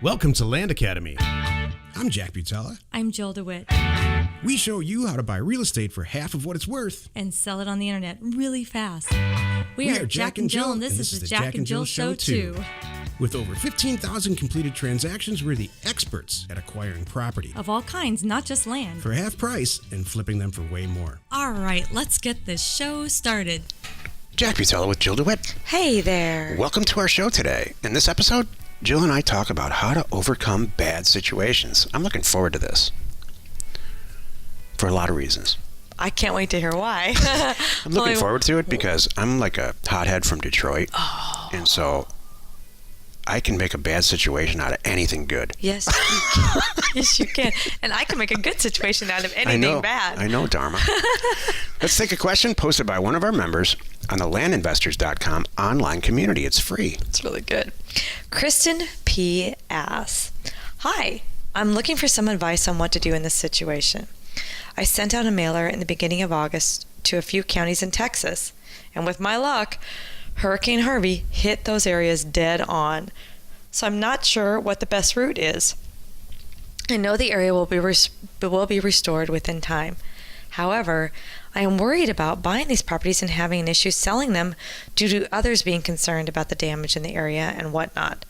Welcome to Land Academy. I'm Jack Butala. I'm Jill Dewitt. We show you how to buy real estate for half of what it's worth. And sell it on the internet really fast. We are Jack and Jill, and this is the Jack and Jill Show 2. With over 15,000 completed transactions, we're the experts at acquiring property. Of all kinds, not just land. For half price and flipping them for way more. All right, let's get this show started. Jack Butala with Jill DeWitt. Hey there. Welcome to our show today. In this episode, Jill and I talk about how to overcome bad situations. I'm looking forward to this for a lot of reasons. I can't wait to hear why. I'm looking forward to it because I'm like a hothead from Detroit. Oh. And so I can make a bad situation out of anything good. Yes, you can. Yes, you can. And I can make a good situation out of anything bad. I know, Darma. Let's take a question posted by one of our members on the landinvestors.com online community. It's free. It's really good. Kristen P asks, "Hi, I'm looking for some advice on what to do in this situation. I sent out a mailer in the beginning of August to a few counties in Texas, and with my luck, Hurricane Harvey hit those areas dead on. So I'm not sure what the best route is. I know the area will be restored within time. However, I am worried about buying these properties and having an issue selling them due to others being concerned about the damage in the area and whatnot.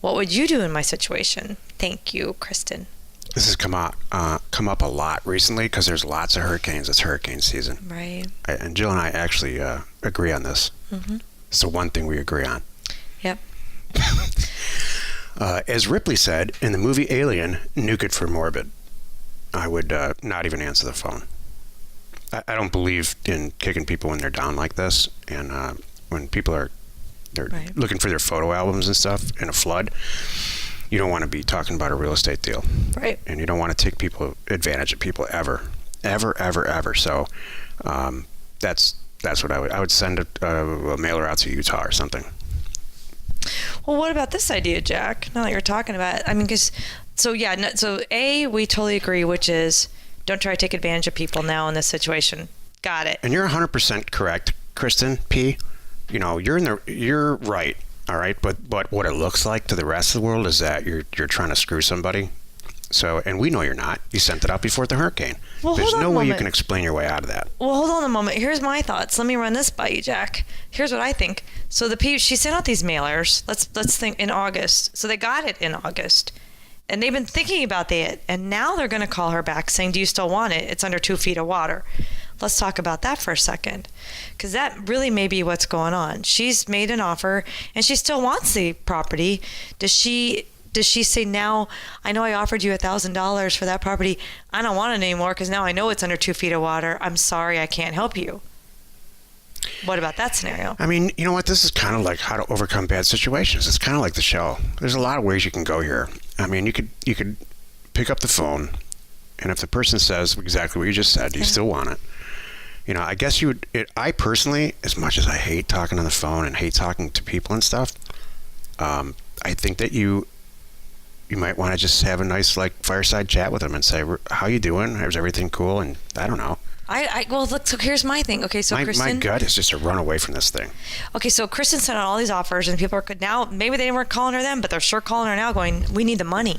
What would you do in my situation? Thank you, Kristen." This has come up a lot recently because there's lots of hurricanes. It's hurricane season. Right. And Jill and I actually agree on this. Mm-hmm. It's the one thing we agree on. Yep. As Ripley said in the movie Alien, nuke it for morbid. I would not even answer the phone. I don't believe in kicking people when they're down like this. And when people they're right. looking for their photo albums and stuff in a flood, you don't want to be talking about a real estate deal. Right. And you don't want to take advantage of people ever. So that's what I would send a mailer out to Utah or something. Well, what about this idea, Jack? Now that you're talking about it, I mean, so A, we totally agree, which is don't try to take advantage of people now in this situation. Got it. And you're 100% correct, Kristen P. You know, you're right, all right. But what it looks like to the rest of the world is that you're trying to screw somebody. So, and we know you're not. You sent it out before the hurricane. Well, There's no way moment. you can explain your way out of that. Well, hold on a moment. Here's my thoughts. Let me run this by you, Jack. Here's what I think. So she sent out these mailers. Let's think in August. So they got it in August, and they've been thinking about it. And now they're going to call her back saying, "Do you still want it? It's under 2 feet of water." Let's talk about that for a second, because that really may be what's going on. She's made an offer, and she still wants the property. Does she say, now, I know I offered you $1,000 for that property. I don't want it anymore because now I know it's under 2 feet of water. I'm sorry, I can't help you. What about that scenario? I mean, you know what? This is kind of like how to overcome bad situations. It's kind of like the show. There's a lot of ways you can go here. I mean, you could pick up the phone, and if the person says exactly what you just said, do you still want it? You know, I guess you would. I personally, as much as I hate talking on the phone and hate talking to people and stuff, I think that you might want to just have a nice fireside chat with them and say, "How you doing? Is everything cool?" And I don't know. Well, look. So here's my thing. Okay, so Kristen, my gut is just to run away from this thing. Okay, so Kristen sent out all these offers, and people are now maybe they weren't calling her then, but they're sure calling her now, going, "We need the money."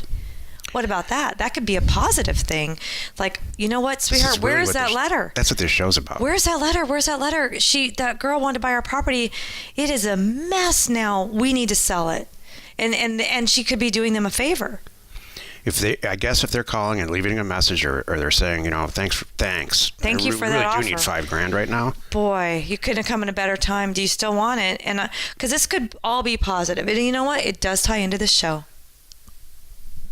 What about that? That could be a positive thing. Like, you know what, sweetheart, Really where's that letter? That's what this show's about. Where's that letter? That girl wanted to buy our property. It is a mess now. We need to sell it. And she could be doing them a favor. If they're calling and leaving a message or they're saying, you know, thanks. Thank you for that offer. I really do need $5,000 right now. Boy, you couldn't have come in a better time. Do you still want it? And because this could all be positive. And you know what? It does tie into this show.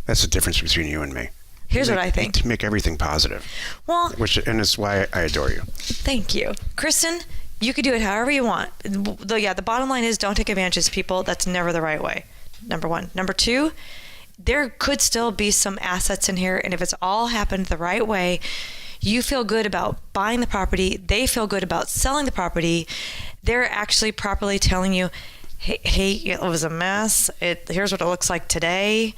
That's the difference between you and me. Here's what I think. To make everything positive. Well, and it's why I adore you. Thank you. Kristen, you could do it however you want. The bottom line is don't take advantage of people. That's never the right way. Number one. Number two, there could still be some assets in here, and if it's all happened the right way, you feel good about buying the property, they feel good about selling the property, they're actually properly telling you, hey, it was a mess, here's what it looks like today,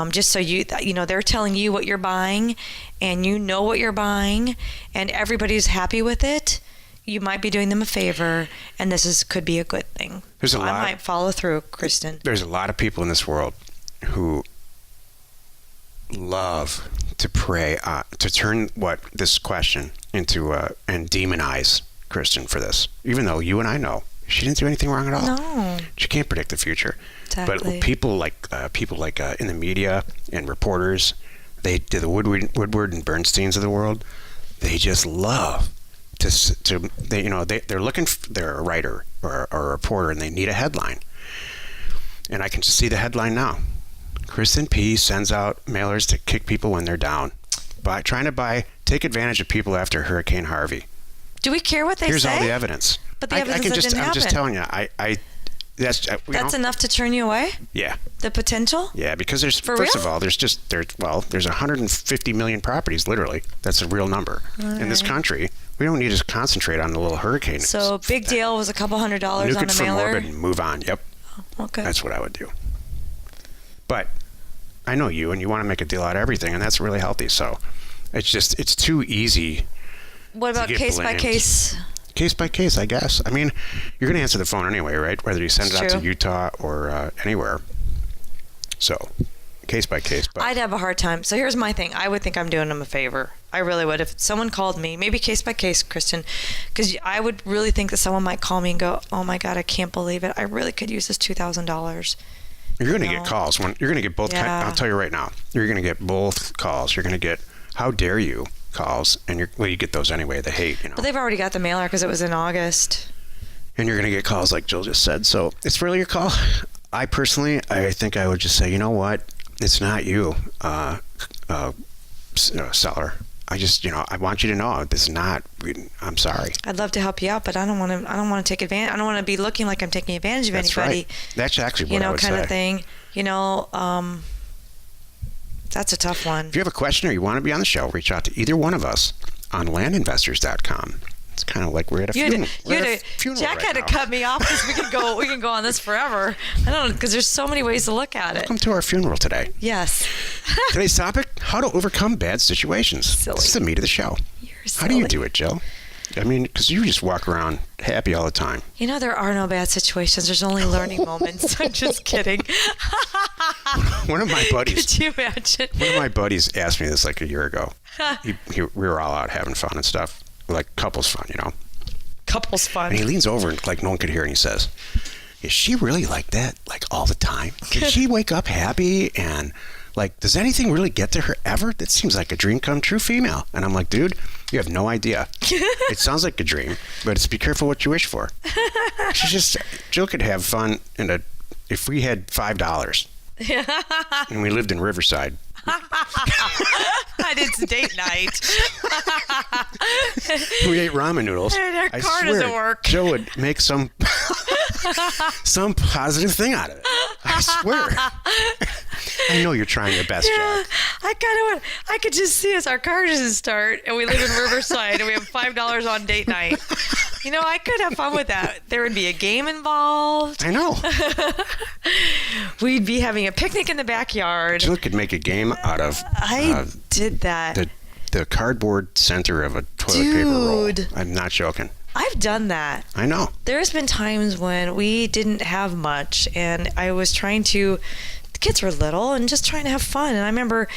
just so you know, they're telling you what you're buying, and you know what you're buying, and everybody's happy with it. You might be doing them a favor, and could be a good thing. I might follow through, Kristen. There's a lot of people in this world who love to pray, to turn this question into, and demonize Kristen for this, even though you and I know she didn't do anything wrong at all. No. She can't predict the future. Exactly. But people like in the media and reporters, they do the Woodward and Bernsteins of the world. They just love they're looking. They're a writer or a reporter, and they need a headline. And I can see the headline now. Kristen P sends out mailers to kick people when they're down, take advantage of people after Hurricane Harvey. Do we care what they Here's say? all the evidence. But the evidence that didn't happen. I'm just telling you. That's enough to turn you away? Yeah. The potential? Yeah, because there's For first real? of all, there's 150 million properties, literally. That's a real number in this country. We don't need to concentrate on the little hurricane. So big deal was a couple $100 Nuke on it a from mailer. orbit and move on. Yep. Okay. That's what I would do. But I know you, and you want to make a deal out of everything, and that's really healthy. So it's too easy. What about to get case by blamed. case? Case by case, I guess. I mean, you're going to answer the phone anyway, right? Whether you send it out to True. Utah or anywhere. So, case by case. But I'd have a hard time. So here's my thing. I would think I'm doing them a favor. I really would. If someone called me, maybe case by case, Kristen, because I would really think that someone might call me and go, "Oh my God, I can't believe it. I really could use this $2,000." you're going to get calls. You're going to get both. Yeah. I'll tell you right now. You're going to get both calls. You're going to get, "How dare you?" calls, and you get those anyway. The hate, But they've already got the mailer because it was in August. And you're going to get calls like Jill just said. So it's really your call. I think I would just say, you know what? It's not you, seller. I want you to know this is not. I'm sorry. I'd love to help you out, but I don't want to take advantage. I don't want to be looking like I'm taking advantage of That's anybody. right. That's actually what I would kind say. of thing. That's a tough one. If you have a question or you want to be on the show, reach out to either one of us on landinvestors.com. It's kind of like we're at a funeral. Jack right had to now. cut me off because we can go on this forever. I don't know, because there's so many ways to look at it. Welcome to our funeral today. Yes. Today's topic: how to overcome bad situations. Silly. This is the meat of the show. You're How do you silly. do it, Jill? I mean, because you just walk around happy all the time. There are no bad situations. There's only learning moments. I'm just kidding. One of my buddies. Could you imagine? One of my buddies asked me this like a year ago. We were all out having fun and stuff, like couples fun, Couples fun. And he leans over and like no one could hear, and he says, "Is she really like that, like all the time? Can she wake up happy and like, does anything really get to her ever? That seems like a dream come true female." And I'm like, dude, you have no idea. It sounds like a dream, but it's be careful what you wish for. Jill could have fun if we had $5 and we lived in Riverside. I did some date night. We ate ramen noodles. And our I car swear, doesn't work. Jill would make some positive thing out of it. I swear. I know you're trying your best, Jack. I could just see us. Our car doesn't start, and we live in Riverside, and we have $5 on date night. I could have fun with that. There would be a game involved. I know. We'd be having a picnic in the backyard. Jill could make a game out of I did that. the cardboard center of a toilet paper roll. Dude. I'm not joking. I've done that. I know. There's been times when we didn't have much, and I was the kids were little and just trying to have fun. And I remember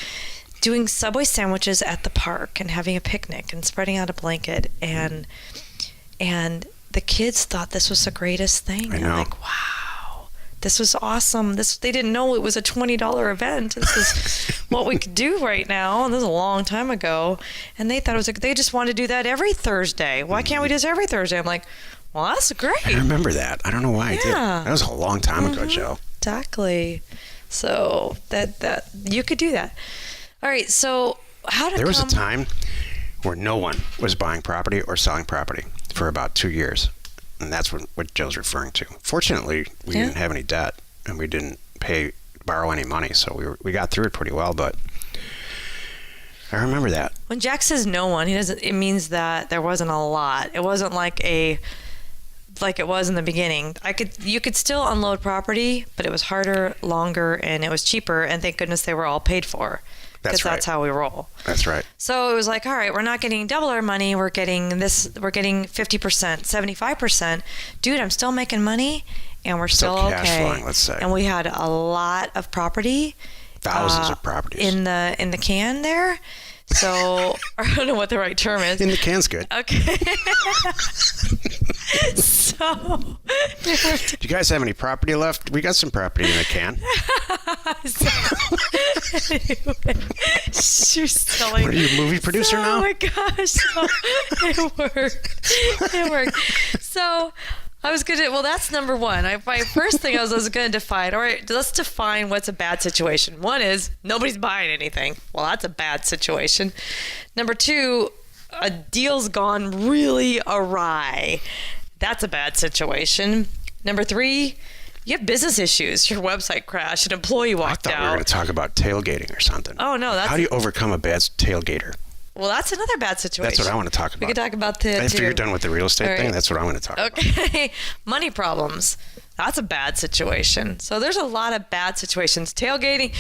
doing Subway sandwiches at the park and having a picnic and spreading out a blanket, and the kids thought this was the greatest thing. I They're know. like, wow, this was awesome. They didn't know it was a $20 event. This is what we could do right now. And this is a long time ago. And they thought they just wanted to do that every Thursday. Why can't we do this every Thursday? I'm like, well, that's great. I remember that. I don't know why I did. Yeah. That was a long time ago, Jill. Exactly. So that you could do that. All right. So There was a time where no one was buying property or selling property for about 2 years. And that's what Jill's referring to. Fortunately, we didn't have any debt, and we didn't borrow any money, so we got through it pretty well. But I remember that. When Jack says no one, it means that there wasn't a lot. It wasn't like it was in the beginning. You could still unload property, but it was harder, longer, and it was cheaper. And thank goodness they were all paid for. Because that's how we roll. That's right. So it was like, all right, we're not getting double our money. We're getting 50%, 75%. Dude, I'm still making money, and we're still cash okay. flowing, let's say. And we had a lot of property, thousands of properties. in the can there. So I don't know what the right term is. In the can's good. Okay. So, Do you guys have any property left? We got some property in the can. You're selling. What are you, a movie producer now? Oh my gosh. It worked. So I was going to, well, that's number one. My first thing I was going to define, all right, let's define what's a bad situation. One is nobody's buying anything. Well, that's a bad situation. Number two, a deal's gone really awry. That's a bad situation. Number three, you have business issues. Your website crashed. An employee walked I thought we were out. going to talk about tailgating or something. Oh, no. How do you overcome a bad tailgater? Well, that's another bad situation. That's what I want to talk about. We could talk about that After too. you're done with the real estate All thing, right. that's what I want to talk about. Okay. Money problems. That's a bad situation. So there's a lot of bad situations. Tailgating,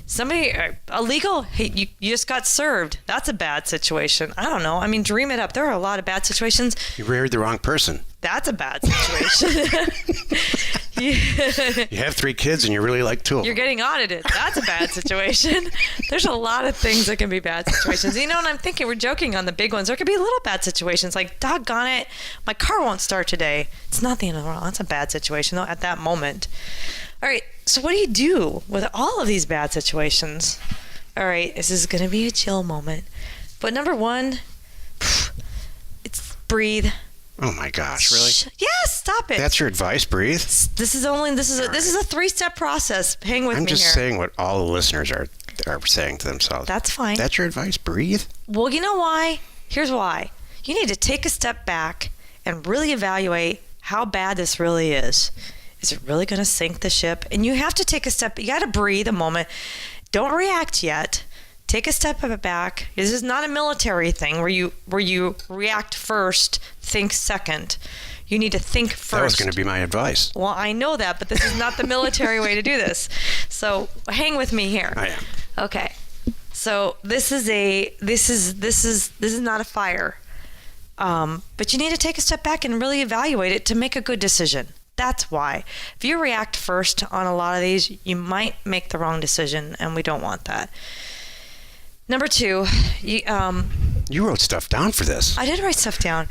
somebody illegal. Hey, you just got served. That's a bad situation. I don't know. I mean, dream it up. There are a lot of bad situations. You married the wrong person. That's a bad situation. You have 3 kids and you really like 2 of You're them. getting audited. That's a bad situation. There's a lot of things that can be bad situations. You know, and I'm thinking, we're joking on the big ones. There could be little bad situations like, doggone it, my car won't start today. It's not the end of the world. That's a bad situation, though, at that moment. All right, so what do you do with all of these bad situations? All right, this is going to be a chill moment. But number one, it's breathe. Oh my gosh, really? Yes, stop it. That's your advice, breathe? This is a 3-step process. Hang with I'm me just here. saying what all the listeners are saying to themselves. That's fine. That's your advice, breathe? Well, you know why? Here's why. You need to take a step back and really evaluate how bad this really is. Is it really going to sink the ship? And you have to take a step. You got to breathe a moment. Don't react yet. Take a step back. This is not a military thing where you react first, think second. You need to think first. That was going to be my advice. Well, I know that, but this is not the military way to do this. So hang with me here. I am. Okay. So this is not a fire. But you need to take a step back and really evaluate it to make a good decision. That's why. If you react first on a lot of these, you might make the wrong decision, and we don't want that. Number two, You wrote stuff down for this. I did write stuff down.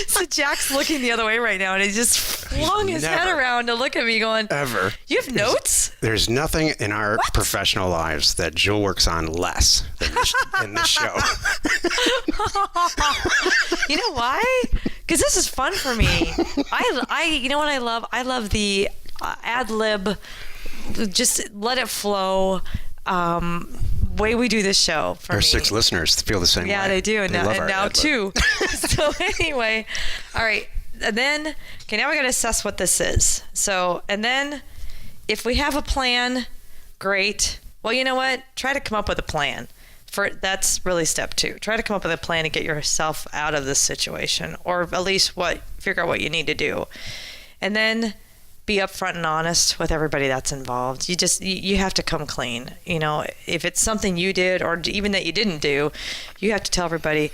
So Jack's looking the other way right now, and he just flung his head Never. around to look at me going, Ever. you have notes? There's nothing in our professional lives that Jill works on less than in this show. You know why? Because this is fun for me. You know what I love? I love the ad lib, just let it flow way we do this show for Our me. 6 listeners feel the same way. Yeah, they do, and love our now ad lib. 2. So anyway, all right. And then, okay, now we got to assess what this is. So, and then if we have a plan, great. Well, you know what? Try to come up with a plan. That's really step 2. Try to come up with a plan to get yourself out of this situation, or at least figure out what you need to do. And then be upfront and honest with everybody that's involved. You have to come clean. You know, if it's something you did or even that you didn't do, you have to tell everybody,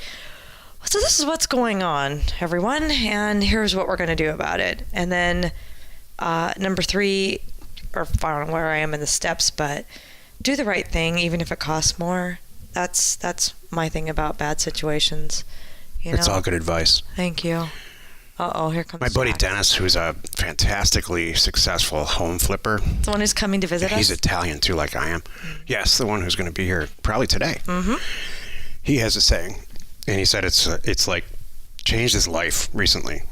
so this is what's going on, everyone, and here's what we're going to do about it. And then number 3, or I don't know where I am in the steps, but do the right thing even if it costs more. That's my thing about bad situations. That's all good advice. Thank you. Uh-oh, here comes My buddy Jack. Dennis, who's a fantastically successful home flipper. The one who's coming to visit He's us? Italian, too, like I am. Yes, the one who's going to be here probably today. Mm-hmm. He has a saying, and he said it's like changed his life recently.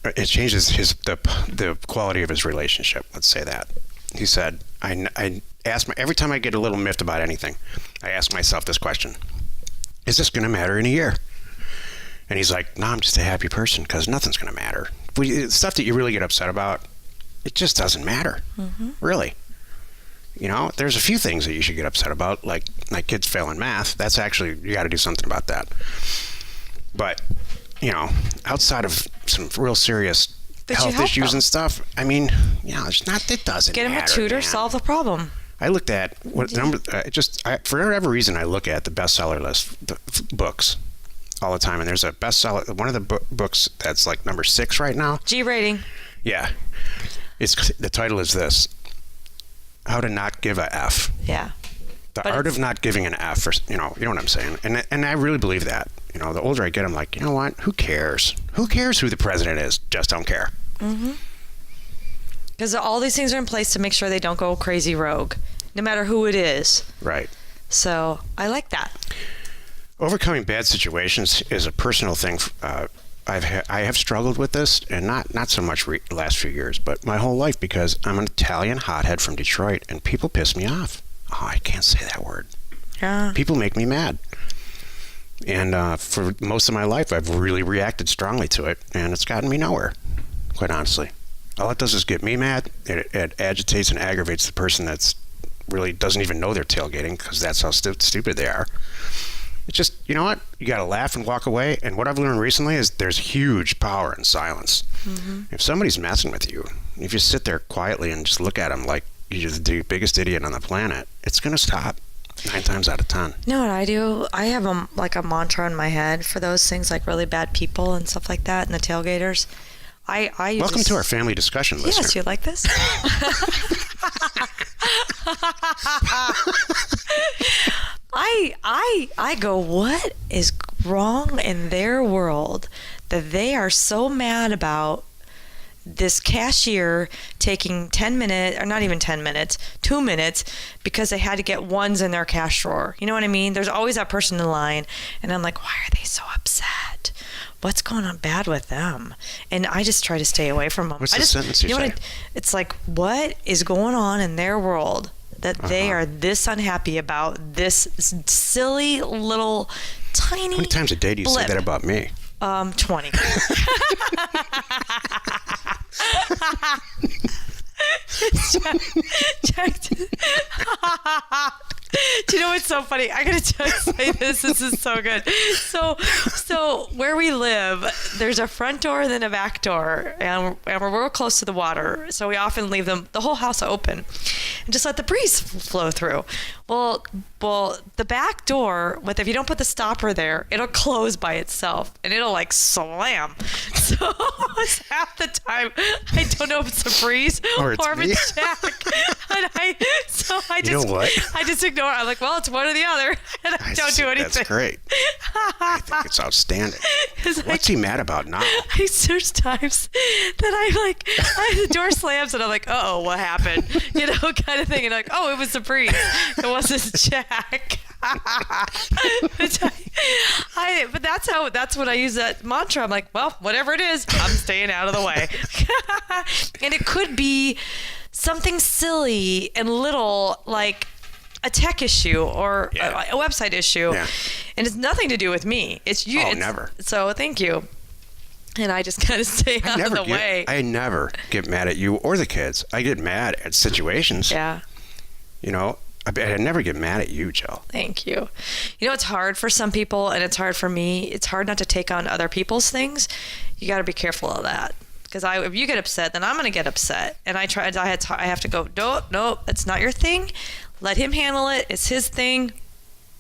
It changes the quality of his relationship, let's say that. He said, I ask every time I get a little miffed about anything, I ask myself this question: is this going to matter in a year? And he's like, no, I'm just a happy person because nothing's going to matter. Stuff that you really get upset about, it just doesn't matter, really. You know, there's a few things that you should get upset about, like my kids failing math. That's actually, you got to do something about that. But, you know, outside of some real serious But you health help issues them. and stuff, I mean, you know, it doesn't Get him matter. a tutor, man. solve the problem. I looked at what number, for whatever reason, I look at the bestseller list, books, all the time, and there's a bestseller, one of the books that's like number 6 right now. G rating. Yeah, The title is this: How to Not Give a F. Yeah. The art of not giving an F, or, you know what I'm saying? And I really believe that. You know, the older I get, I'm like, you know what? Who cares? Who cares who the president is? Just don't care. Because all these things are in place to make sure they don't go crazy rogue, no matter who it is. Right. So I like that. Overcoming bad situations is a personal thing. I have struggled with this, and not so much the last few years, but my whole life, because I'm an Italian hothead from Detroit, and people piss me off. Oh, I can't say that word. Yeah. People make me mad. And for most of my life, I've really reacted strongly to it, and it's gotten me nowhere, quite honestly. All it does is get me mad. It agitates and aggravates the person that's really doesn't even know they're tailgating, because that's how stupid they are. It's just, you know what? You got to laugh and walk away. And what I've learned recently is there's huge power in silence. If somebody's messing with you, if you sit there quietly and just look at them like you're the biggest idiot on the planet, it's going to stop 9 times out of 10. You know what I do? I have a mantra in my head for those things, like really bad people and stuff like that, and the tailgaters. Welcome to our family discussion, listener. Yes, you like this? I go, what is wrong in their world that they are so mad about this cashier taking 10 minutes, or not even 10 minutes, 2 minutes, because they had to get ones in their cash drawer. You know what I mean? There's always that person in line, and I'm like, why are they so upset? What's going on bad with them? And I just try to stay away from them. What's the sentence you say? It's like, what is going on in their world that they are this unhappy about this silly little tiny How many times a day do you say that about me? 20. Jack, do you know what's so funny? I gotta just say this. This is so good. So where we live, there's a front door and then a back door, and we're real close to the water. So we often leave the whole house open, and just let the breeze flow through. Well, the back door, if you don't put the stopper there, it'll close by itself, and it'll like slam. So it's half the time I don't know if it's a breeze or if it's Jack. And I just ignore it. I'm like, well, it's one or the other, and I don't do anything. That's great. I think it's outstanding. What's he mad about now? There's times that the door slams, and I'm like, uh-oh, what happened? You know, kind of thing. And like, oh, it was the breeze. It wasn't Jack. But that's what I use that mantra. I'm like, well, whatever it is, I'm staying out of the way. And it could be something silly and little, like a tech issue or a website issue. Yeah. And it's nothing to do with me. It's you. Oh, never. So thank you. And I just kind of stay out of the way. I never get mad at you or the kids. I get mad at situations. Yeah. You know, I never get mad at you, Jill. Thank you. You know, it's hard for some people, and it's hard for me. It's hard not to take on other people's things. You got to be careful of that. Because if you get upset, then I'm going to get upset. And I have to go, no, that's not your thing. Let him handle it. It's his thing.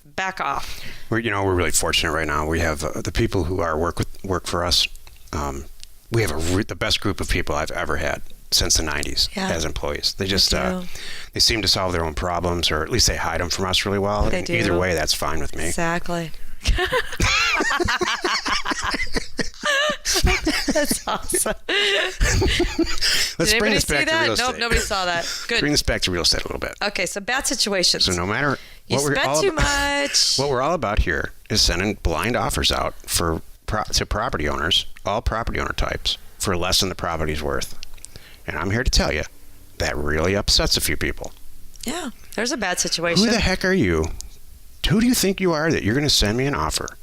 Back off. We're really fortunate right now. We have the people who work for us. We have the best group of people I've ever had since the 90s as employees. They just they seem to solve their own problems, or at least they hide them from us really well. They do. Either way, that's fine with me. Exactly. That's awesome. Let's bring this back to real estate. Nope, nobody saw that. Good. Bring this back to real estate a little bit. Okay, so bad situations. So no matter you spent too much. What we're all about here is sending blind offers out to property owners, all property owner types, for less than the property's worth. And I'm here to tell you that really upsets a few people. Yeah, there's a bad situation. Who the heck are you? Who do you think you are that you're going to send me an offer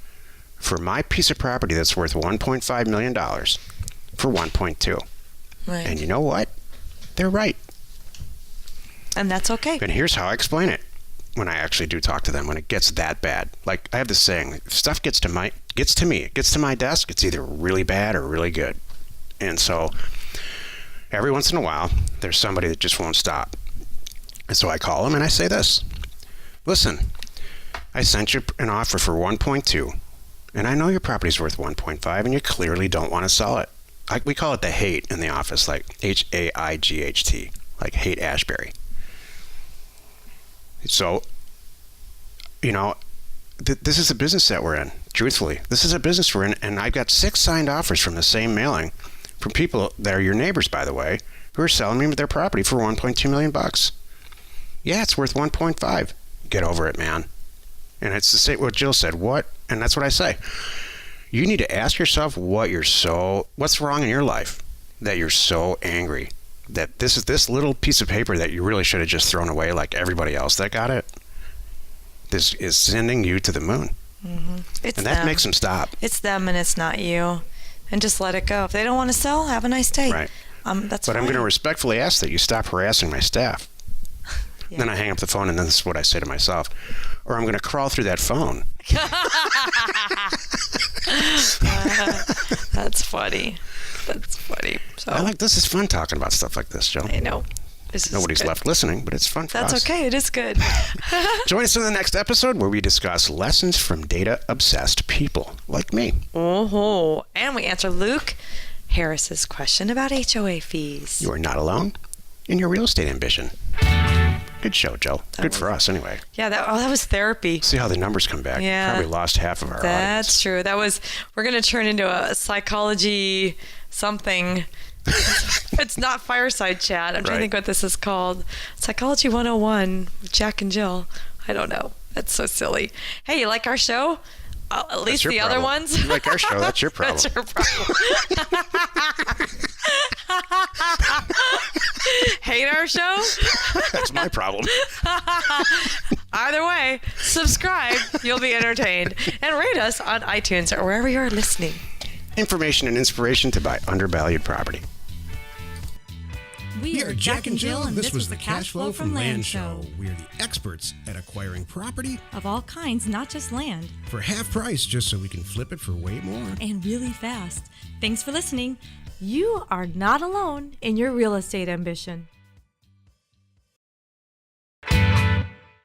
for my piece of property that's worth $1.5 million for 1.2? Right. And you know what? They're right. And that's okay. And here's how I explain it when I actually do talk to them, when it gets that bad. Like, I have this saying, if stuff gets to me, it gets to my desk, it's either really bad or really good. And so every once in a while, there's somebody that just won't stop. And so I call them and I say this: listen, I sent you an offer for 1.2, and I know your property's worth 1.5, and you clearly don't want to sell it. we call it the hate in the office, like Haight, like Haight Ashbury. So, this is the business that we're in. Truthfully, this is a business we're in, and I've got 6 signed offers from the same mailing from people that are your neighbors, by the way, who are selling me their property for $1.2 million. Yeah, it's worth 1.5. Get over it, man. And it's the same what Jill said. What? And that's what I say. You need to ask yourself what's wrong in your life that you're so angry that this little piece of paper that you really should have just thrown away like everybody else that got it. This is sending you to the moon. Mm-hmm. And that makes them stop. It's them and it's not you. And just let it go. If they don't want to sell, have a nice day. Right. That's But fine. I'm going to respectfully ask that you stop harassing my staff. Yeah. Then I hang up the phone, and then this is what I say to myself. Or I'm going to crawl through that phone. That's funny. That's funny. So This is fun talking about stuff like this, Jill. I know. Nobody's left listening, but it's fun for us. That's okay. It is good. Join us in the next episode where we discuss lessons from data-obsessed people like me. Oh, and we answer Luke Harris's question about HOA fees. You are not alone in your real estate ambition. Good show, Jill. Good for us, anyway. Yeah, that was therapy. See how the numbers come back. Yeah. Probably lost half of our audience. That's true. We're going to turn into a psychology something. It's not fireside chat. I'm trying to think what this is called. Psychology 101 with Jack and Jill. I don't know. That's so silly. Hey, you like our show? At least the other ones? You like our show. That's your problem. That's your problem. Hate our show? That's my problem. Either way, subscribe. You'll be entertained. And rate us on iTunes or wherever you're listening. Information and inspiration to buy undervalued property. We are Jack and Jill, and this was the Cash Flow from Land Show. We are the experts at acquiring property Of all kinds, not just land. for half price just so we can flip it for way more. And really fast. Thanks for listening. You are not alone in your real estate ambition.